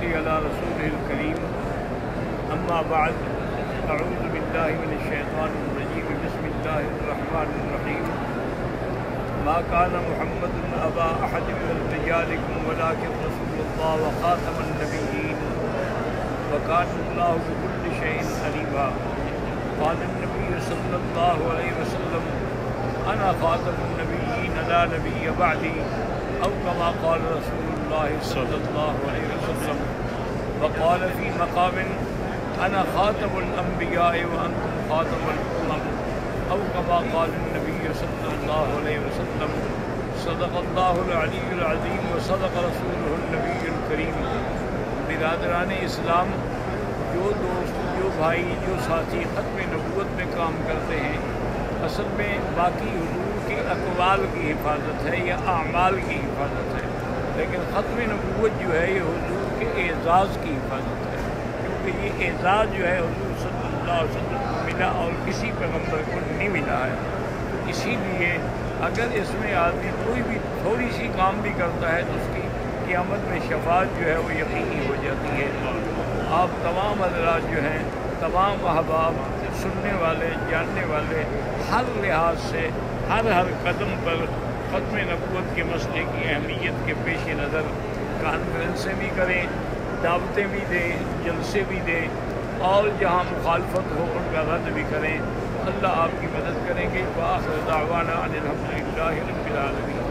صلی علی رسول الکریم اما بعد اعوذ باللہ من الشیطان الرجیم بسم اللہ الرحمن الرحیم ما كان محمد ابا احد من رجالکم ولکن رسول اللہ وخاتم النبیین وكان الله بكل شيء عليما قال النبي صلى الله عليه وسلم انا خاتم النبيين لا نبي بعدي او كما قال رسول الله صلى الله عليه وسلم وقال في مقام انا خاتم الانبياء وانتم خاتم الامم او كما قال النبي صلى الله عليه وسلم صدق الله العلي العظيم وصدق رسوله النبي الكريم۔ برادران اسلام، جو دوست، جو بھائی، جو ساتھی ختم نبوت میں کام کرتے ہیں، اصل میں باقی حضور کے اقوال کی حفاظت ہے یا اعمال کی حفاظت ہے، لیکن ختم نبوت جو ہے یہ حضور کے اعزاز کی حفاظت ہے، کیونکہ یہ اعزاز جو ہے حضور صلی اللہ علیہ وسلم کو ملا اور کسی پیغمبر کو نہیں ملا ہے۔ اسی لیے اگر اس میں آدمی کوئی بھی تھوڑی سی کام بھی کرتا ہے تو اس کی قیامت میں شفاعت جو ہے وہ یقینی ہو جاتی ہے۔ آپ تمام حضرات جو ہیں، تمام احباب، سننے والے، جاننے والے، ہر لحاظ سے ہر قدم پر ختم نبوت کے مسئلے کی اہمیت کے پیش نظر کانفرنسیں بھی کریں، دعوتیں بھی دیں، جلسے بھی دیں، اور جہاں مخالفت ہو ان کا رد بھی کریں۔ اللہ آپ کی مدد کریں گے۔ وآخر دعوانا ان الحمد للہ رب العالمین۔